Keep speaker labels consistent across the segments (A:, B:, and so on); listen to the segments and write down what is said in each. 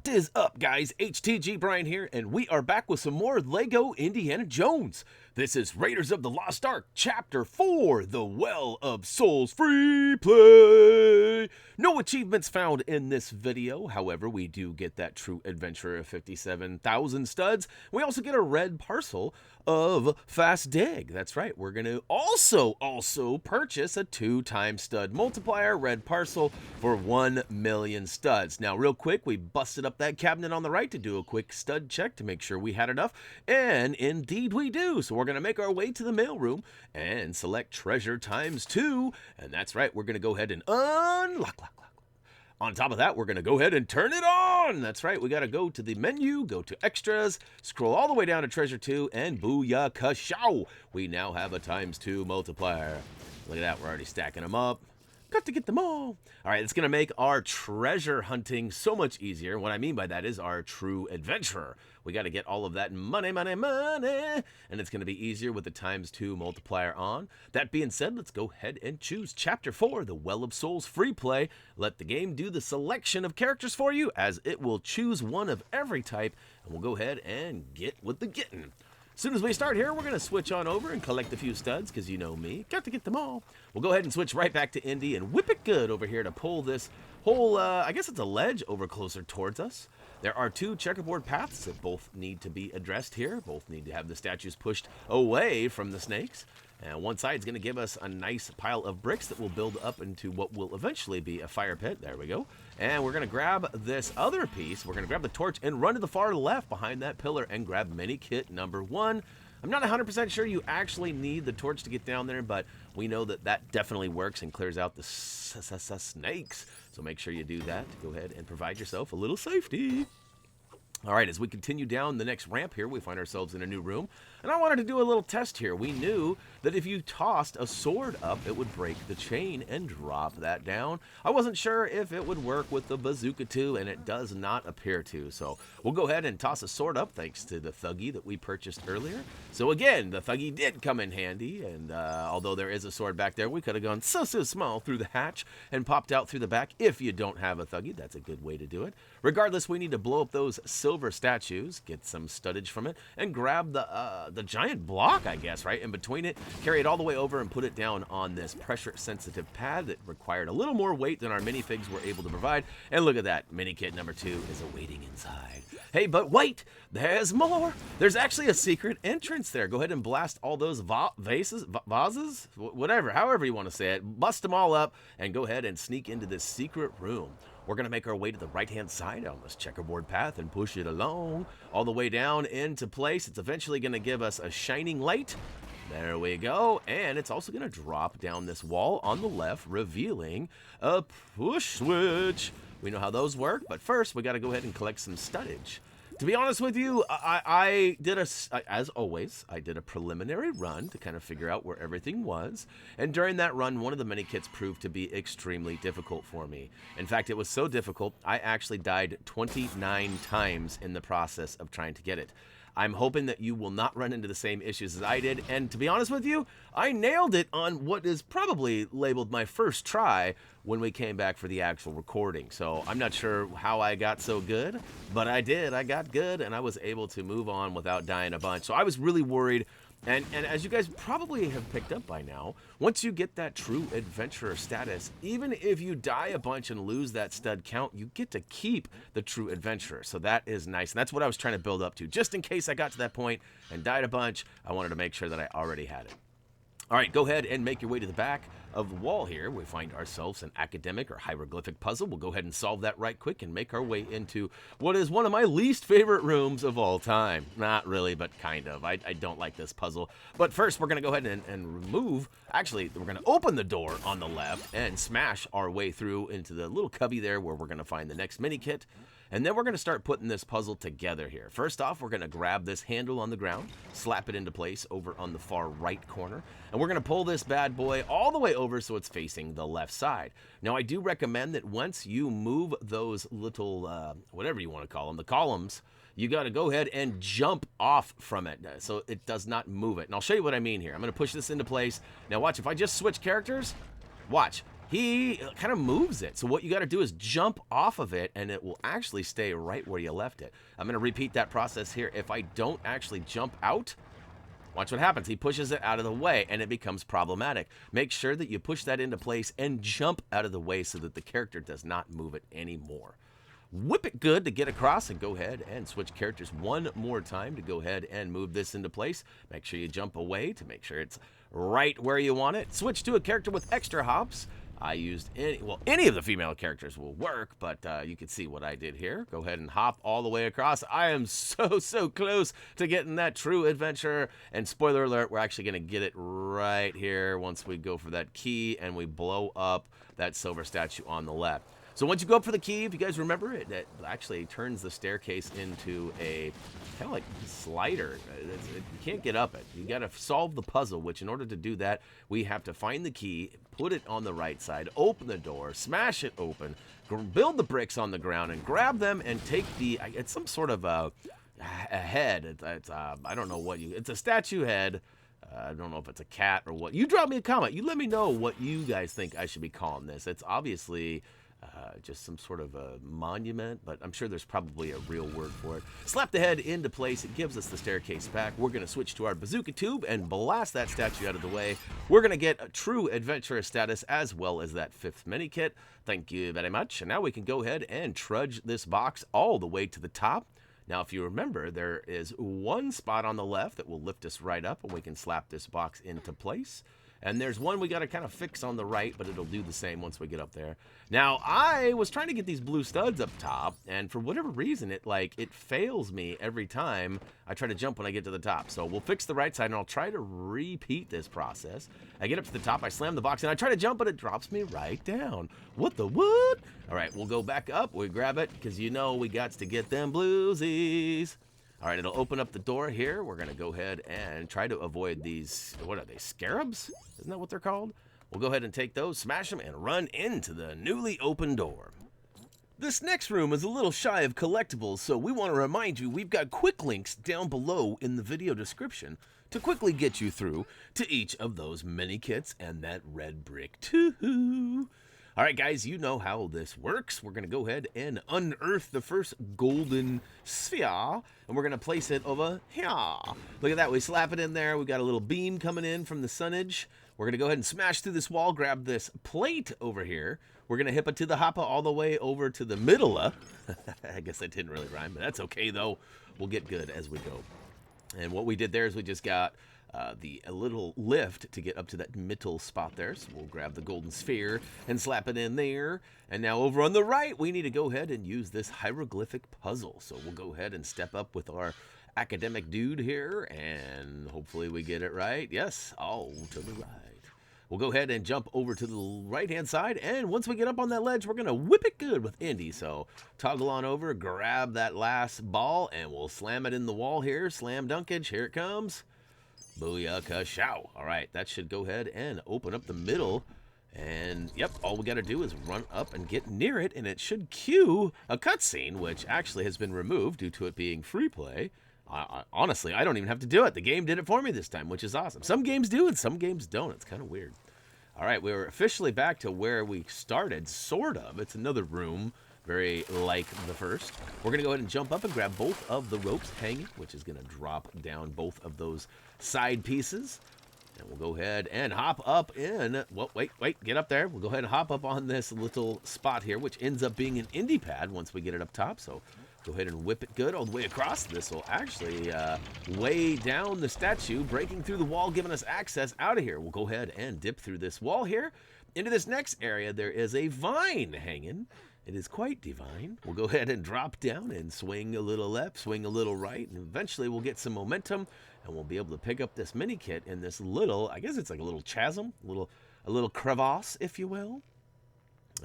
A: What is up, guys? HTG Brian here, and we are back with some more LEGO Indiana Jones. This is Raiders of the Lost Ark, Chapter 4, The Well of Souls Free Play. No achievements found in this video. However, we do get that True Adventurer of 57,000 studs. We also get a red parcel of Fast Dig. That's right, we're going to also purchase a 2x stud multiplier red parcel for 1 million studs. Now, real quick, we busted up that cabinet on the right to do a quick stud check to make sure we had enough, and indeed we do. So we're going to make our way to the mailroom and select treasure ×2, and that's right, we're going to go ahead and unlock. On top of that, we're going to go ahead and turn it on. That's right, we got to go to the menu, go to extras, scroll all the way down to treasure 2, and booyah kashow, we now have a ×2 multiplier. Look at that, we're already stacking them up. Got to get them all. All right, it's going to make our treasure hunting so much easier. What I mean by that is our true adventurer. We got to get all of that money, and it's going to be easier with the ×2 multiplier on. That being said, let's go ahead and choose Chapter 4, The Well of Souls Free Play. Let the game do the selection of characters for you, as it will choose one of every type, and we'll go ahead and get with the getting. As soon as we start here, we're going to switch on over and collect a few studs, because you know me, got to get them all. We'll go ahead and switch right back to Indy and whip it good over here to pull this whole, I guess it's a ledge over closer towards us. There are 2 checkerboard paths that both need to be addressed here. Both need to have the statues pushed away from the snakes. And one side's going to give us a nice pile of bricks that will build up into what will eventually be a fire pit. There we go. And we're going to grab this other piece. We're going to grab the torch and run to the far left behind that pillar and grab Minikit number 1. I'm not 100% sure you actually need the torch to get down there, but we know that that definitely works and clears out the snakes. So make sure you do that to go ahead and provide yourself a little safety. All right, as we continue down the next ramp here, we find ourselves in a new room. And I wanted to do a little test here. We knew that if you tossed a sword up, it would break the chain and drop that down. I wasn't sure if it would work with the bazooka too, and it does not appear to. So we'll go ahead and toss a sword up thanks to the Thuggy that we purchased earlier. So again, the Thuggy did come in handy, and although there is a sword back there, we could have gone so small through the hatch and popped out through the back. If you don't have a Thuggy, that's a good way to do it. Regardless, we need to blow up those silver statues, get some studdage from it, and grab the giant block, I guess, right in between it, carry it all the way over and put it down on this pressure-sensitive pad that required a little more weight than our minifigs were able to provide. And look at that, Minikit number 2 is awaiting inside. Hey, but wait, there's more. There's actually a secret entrance there. Go ahead and blast all those vases, whatever, however you want to say it. Bust them all up and go ahead and sneak into this secret room. We're going to make our way to the right-hand side on this checkerboard path and push it along all the way down into place. It's eventually going to give us a shining light. There we go. And it's also going to drop down this wall on the left, revealing a push switch. We know how those work, but first we got to go ahead and collect some studdage. To be honest with you, as always, I did a preliminary run to kind of figure out where everything was. And during that run, one of the minikits proved to be extremely difficult for me. In fact, it was so difficult, I actually died 29 times in the process of trying to get it. I'm hoping that you will not run into the same issues as I did, and to be honest with you, I nailed it on what is probably labeled my first try when we came back for the actual recording. So I'm not sure how I got so good, but I did. I got good, and I was able to move on without dying a bunch. So I was really worried. And as you guys probably have picked up by now, once you get that true adventurer status, even if you die a bunch and lose that stud count, you get to keep the true adventurer. So that is nice. And that's what I was trying to build up to. Just in case I got to that point and died a bunch, I wanted to make sure that I already had it. All right, go ahead and make your way to the back of the wall here. We find ourselves an academic or hieroglyphic puzzle. We'll go ahead and solve that right quick and make our way into what is one of my least favorite rooms of all time. Not really, but kind of. I don't like this puzzle. But first, we're going to go ahead and remove, actually, we're going to open the door on the left and smash our way through into the little cubby there where we're going to find the next mini kit. And then we're going to start putting this puzzle together here. First off, we're going to grab this handle on the ground, slap it into place over on the far right corner, and we're going to pull this bad boy all the way over so it's facing the left side. Now, I do recommend that once you move those little, whatever you want to call them, the columns, you got to go ahead and jump off from it so it does not move it. And I'll show you what I mean here. I'm going to push this into place. Now, watch, if I just switch characters, watch. he kind of moves it. So what you got to do is jump off of it, and it will actually stay right where you left it. I'm going to repeat that process here. If I don't actually jump out, watch what happens. He pushes it out of the way, and it becomes problematic. Make sure that you push that into place and jump out of the way so that the character does not move it anymore. Whip it good to get across, and go ahead and switch characters one more time to go ahead and move this into place. Make sure you jump away to make sure it's right where you want it. Switch to a character with extra hops. I used any of the female characters will work, but you can see what I did here. Go ahead and hop all the way across. I am so close to getting that true adventure. And spoiler alert, we're actually going to get it right here once we go for that key and we blow up that silver statue on the left. So once you go up for the key, if you guys remember it, it actually turns the staircase into a kind of like slider. You can't get up it. You got to solve the puzzle, which in order to do that, we have to find the key, put it on the right side, open the door, smash it open, build the bricks on the ground, and grab them and take the, it's some sort of a head. I don't know what it's a statue head. I don't know if it's a cat or what. You drop me a comment. You let me know what you guys think I should be calling this. It's obviously just some sort of a monument, but I'm sure there's probably a real word for it. Slap the head into place. It gives us the staircase back. We're going to switch to our bazooka tube and blast that statue out of the way. We're going to get a true adventurer status as well as that 5th mini kit. Thank you very much. And now we can go ahead and trudge this box all the way to the top. Now, if you remember, there is one spot on the left that will lift us right up, and we can slap this box into place. And there's one we got to kind of fix on the right, but it'll do the same once we get up there. Now, I was trying to get these blue studs up top, and for whatever reason, it fails me every time I try to jump when I get to the top. So we'll fix the right side, and I'll try to repeat this process. I get up to the top, I slam the box, and I try to jump, but it drops me right down. What the what? All right, we'll go back up. We grab it, because you know we got to get them bluesies. All right, it'll open up the door here. We're going to go ahead and try to avoid these, what are they, scarabs? Isn't that what they're called? We'll go ahead and take those, smash them, and run into the newly opened door. This next room is a little shy of collectibles, so we want to remind you we've got quick links down below in the video description to quickly get you through to each of those mini kits and that red brick too. All right, guys, you know how this works. We're going to go ahead and unearth the first golden sphere, and we're going to place it over here. Look at that. We slap it in there. We've got a little beam coming in from the sunnage. We're going to go ahead and smash through this wall, grab this plate over here. We're going to hip it to the hoppa all the way over to the middle. I guess that didn't really rhyme, but that's okay, though. We'll get good as we go. And what we did there is we just got a little lift to get up to that middle spot there. So we'll grab the golden sphere and slap it in there. And now over on the right, we need to go ahead and use this hieroglyphic puzzle. So we'll go ahead and step up with our academic dude here, and hopefully we get it right. Yes, all to the right. We'll go ahead and jump over to the right-hand side, and once we get up on that ledge, we're going to whip it good with Indy. So toggle on over, grab that last ball, and we'll slam it in the wall here. Slam dunkage, here it comes. Booyaka show. All right, that should go ahead and open up the middle. And, yep, all we got to do is run up and get near it, and it should cue a cutscene, which actually has been removed due to it being free play. Honestly, I don't even have to do it. The game did it for me this time, which is awesome. Some games do and some games don't. It's kind of weird. All right, we're officially back to where we started, sort of. It's another room, very like the first. We're going to go ahead and jump up and grab both of the ropes hanging, which is going to drop down both of those side pieces. And we'll go ahead and hop up in. Well, wait, get up there. We'll go ahead and hop up on this little spot here, which ends up being an indie pad once we get it up top. So go ahead and whip it good all the way across. This will actually weigh down the statue, breaking through the wall, giving us access out of here. We'll go ahead and dip through this wall here. Into this next area, there is a vine hanging. It is quite divine. We'll go ahead and drop down and swing a little left, swing a little right, and eventually we'll get some momentum, and we'll be able to pick up this mini kit in this little, I guess it's like a little chasm, a little crevasse, if you will.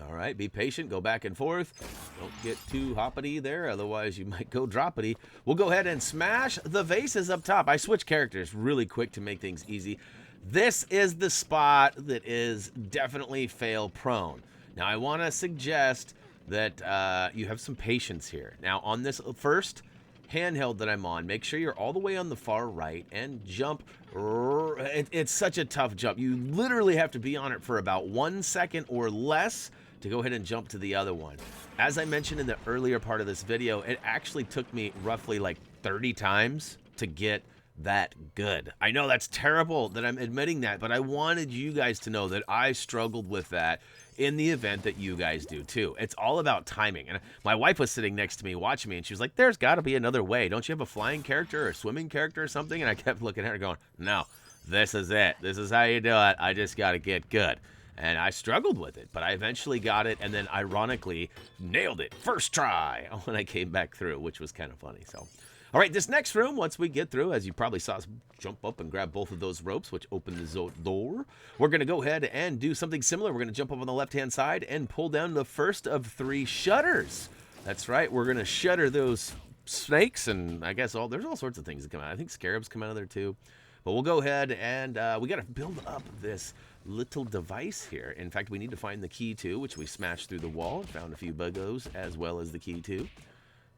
A: All right, be patient, go back and forth. Don't get too hoppity there, otherwise you might go droppity. We'll go ahead and smash the vases up top. I switch characters really quick to make things easy. This is the spot that is definitely fail prone. Now, I want to suggest that you have some patience here. Now, on this first, handheld that I'm on, make sure you're all the way on the far right and jump. It's such a tough jump. You literally have to be on it for about 1 second or less to go ahead and jump to the other one. As I mentioned in the earlier part of this video, it actually took me roughly like 30 times to get that good. I know that's terrible that I'm admitting that, but I wanted you guys to know that I struggled with that in the event that you guys do too. It's all about timing. And my wife was sitting next to me watching me, and she was like, there's got to be another way. Don't you have a flying character or a swimming character or something? And I kept looking at her going, no, this is it. This is how you do it. I just got to get good. And I struggled with it, but I eventually got it, and then ironically nailed it first try when I came back through, which was kind of funny. So, all right, this next room, once we get through, as you probably saw us jump up and grab both of those ropes, which open the door, we're going to go ahead and do something similar. We're going to jump up on the left-hand side and pull down the first of 3 shutters. That's right, we're going to shutter those snakes, and I guess there's all sorts of things that come out. I think scarabs come out of there too. But we'll go ahead and we got to build up this little device here. In fact, we need to find the key too, which we smashed through the wall and found a few buggos as well as the key too.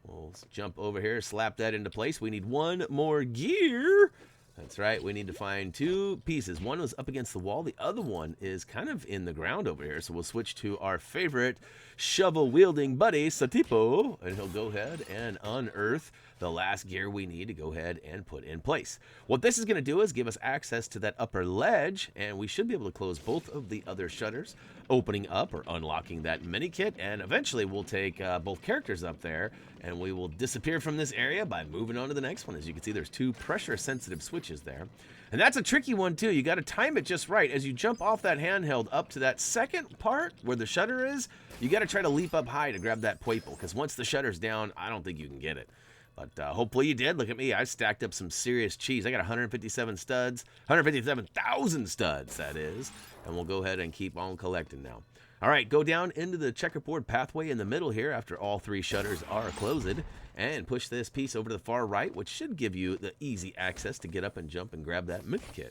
A: We'll jump over here, slap that into place. We need 1 more gear. That's right, we need to find 2 pieces. One was up against the wall, the other one is kind of in the ground over here. So we'll switch to our favorite shovel-wielding buddy, Satipo, and he'll go ahead and unearth the last gear we need to go ahead and put in place. What this is going to do is give us access to that upper ledge, and we should be able to close both of the other shutters, opening up or unlocking that Minikit, and eventually we'll take both characters up there, and we will disappear from this area by moving on to the next one. As you can see, there's 2 pressure-sensitive switches there. And that's a tricky one, too. You got to time it just right. As you jump off that handheld up to that second part where the shutter is, you got to try to leap up high to grab that purple, because once the shutter's down, I don't think you can get it. But hopefully you did. Look at me. I stacked up some serious cheese. I got 157 studs, 157,000 studs, that is. And we'll go ahead and keep on collecting now. All right, go down into the checkerboard pathway in the middle here after all 3 shutters are closed, and push this piece over to the far right, which should give you the easy access to get up and jump and grab that Minikit.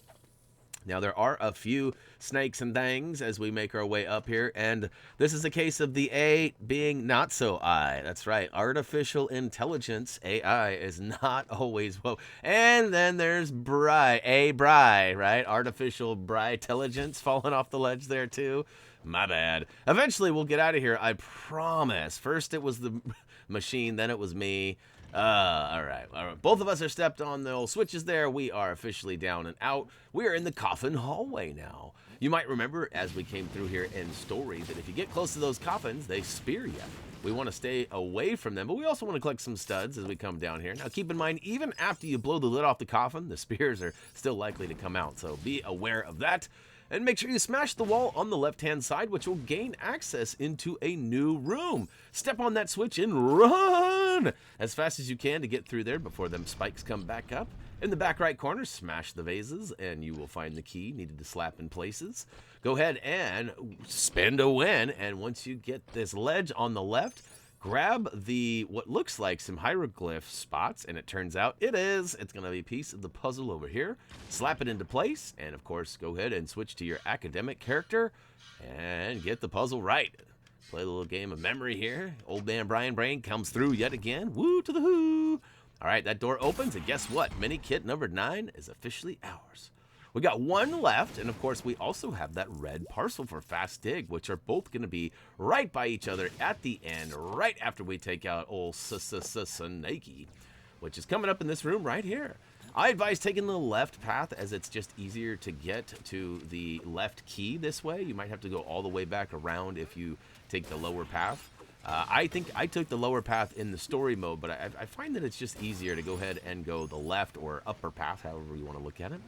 A: Now, there are a few snakes and things as we make our way up here, and this is a case of the A being not so I. That's right, artificial intelligence, AI, is not always well. And then there's Bri, right? Artificial Bri-telligence falling off the ledge there too. My bad. Eventually, we'll get out of here, I promise. First, it was the machine, then it was me. All right. Both of us are stepped on the old switches there. We are officially down and out. We are in the coffin hallway now. You might remember as we came through here in story that if you get close to those coffins, they spear you. We want to stay away from them, but we also want to collect some studs as we come down here. Now, keep in mind, even after you blow the lid off the coffin, the spears are still likely to come out, so be aware of that. And make sure you smash the wall on the left-hand side, which will gain access into a new room. Step on that switch and run as fast as you can to get through there before them spikes come back up. In the back right corner, smash the vases, and you will find the key needed to slap in places. Go ahead and spend a win, and once you get this ledge on the left, grab the what looks like some hieroglyph spots, and it turns out it's going to be a piece of the puzzle over here. Slap it into place, and of course go ahead and switch to your academic character and get the puzzle right. Play a little game of memory here. Old man Brian Brain comes through yet again. Woo to the who. All right, that door opens, and guess what? Minikit number 9 is officially ours. We got 1 left, and of course we also have that red parcel for fast dig, which are both going to be right by each other at the end, right after we take out old Snakey, which is coming up in this room right here. I advise taking the left path as it's just easier to get to the left key this way. You might have to go all the way back around if you take the lower path. I think I took the lower path in the story mode, but I find that it's just easier to go ahead and go the left or upper path, however you want to look at it.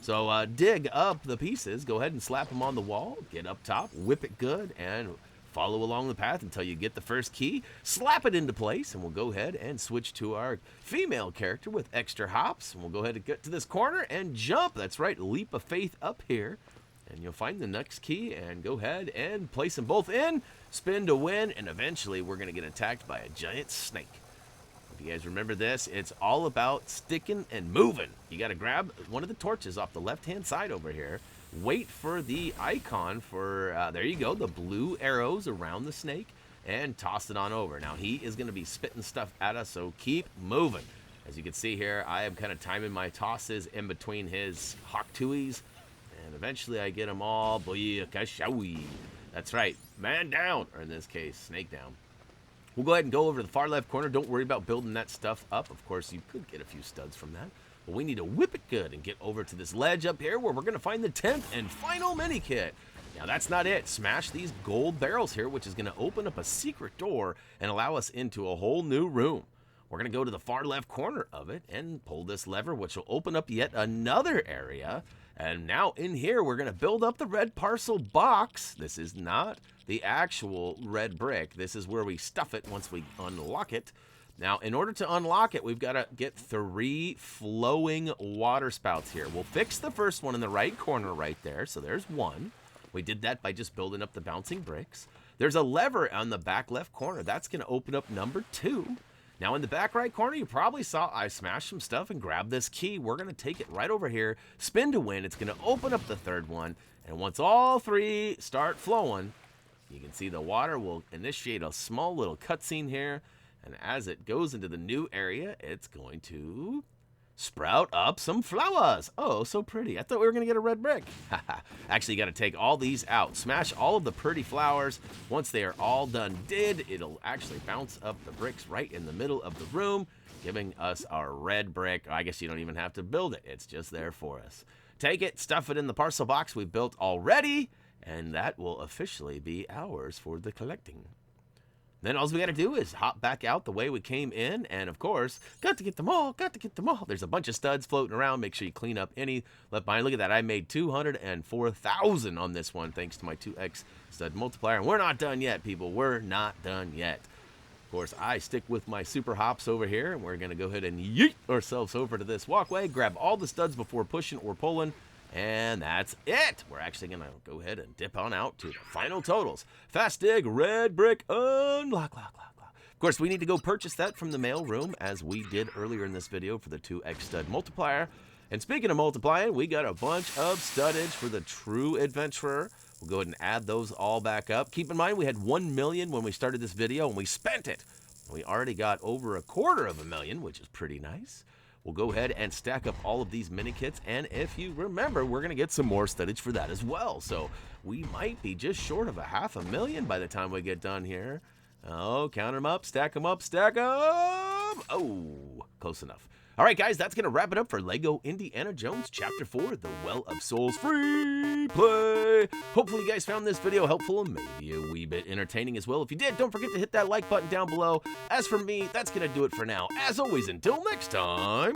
A: So dig up the pieces, go ahead and slap them on the wall, get up top, whip it good, and follow along the path until you get the first key, slap it into place, and we'll go ahead and switch to our female character with extra hops. And we'll go ahead and get to this corner and jump. That's right, leap of faith up here. And you'll find the next key and go ahead and place them both in, spin to win, and eventually we're going to get attacked by a giant snake. If you guys remember this, it's all about sticking and moving. You got to grab one of the torches off the left-hand side over here. Wait for the icon for, there you go, the blue arrows around the snake, and toss it on over. Now, he is going to be spitting stuff at us, so keep moving. As you can see here, I am kind of timing my tosses in between his Hawk Tuies, and eventually I get them all. Boyakashawi. That's right, man down, or in this case, snake down. We'll go ahead and go over to the far left corner. Don't worry about building that stuff up. Of course, you could get a few studs from that, but we need to whip it good and get over to this ledge up here where we're going to find the 10th and final mini kit. Now, that's not it. Smash these gold barrels here, which is going to open up a secret door and allow us into a whole new room. We're going to go to the far left corner of it and pull this lever, which will open up yet another area. And now in here, we're going to build up the red parcel box. This is not the actual red brick. This is where we stuff it once we unlock it. Now, in order to unlock it, we've got to get 3 flowing water spouts here. We'll fix the first one in the right corner right there. So there's 1. We did that by just building up the bouncing bricks. There's a lever on the back left corner. That's going to open up number 2. Now, in the back right corner, you probably saw I smashed some stuff and grabbed this key. We're going to take it right over here, spin to win. It's going to open up the 3rd one. And once all 3 start flowing, you can see the water will initiate a small little cutscene here. And as it goes into the new area, it's going to sprout up some flowers. Oh, so pretty. I thought we were going to get a red brick. Actually, you got to take all these out. Smash all of the pretty flowers. Once they are all done it'll actually bounce up the bricks right in the middle of the room, giving us our red brick. I guess you don't even have to build it. It's just there for us. Take it, stuff it in the parcel box we built already, and that will officially be ours for the collecting. Then all we got to do is hop back out the way we came in, and of course, got to get them all, There's a bunch of studs floating around. Make sure you clean up any left behind. Look at that. I made 204,000 on this one thanks to my 2x stud multiplier. And we're not done yet, people. We're not done yet. Of course, I stick with my super hops over here, and we're going to go ahead and yeet ourselves over to this walkway, grab all the studs before pushing or pulling, and that's it. We're actually going to go ahead and dip on out to the final totals. Fast dig, red brick, unlock, lock. Of course, we need to go purchase that from the mail room, as we did earlier in this video for the 2x stud multiplier. And speaking of multiplying, we got a bunch of studdage for the true adventurer. We'll go ahead and add those all back up. Keep in mind, we had 1 million when we started this video, and we spent it. We already got over 250,000, which is pretty nice. We'll go ahead and stack up all of these mini kits, and if you remember, we're going to get some more studdage for that as well. So we might be just short of 500,000 by the time we get done here. Oh, count them up, stack them up, stack them. Oh, close enough. All right, guys, that's going to wrap it up for LEGO Indiana Jones Chapter 4, The Well of Souls Free Play. Hopefully you guys found this video helpful and maybe a wee bit entertaining as well. If you did, don't forget to hit that like button down below. As for me, that's going to do it for now. As always, until next time.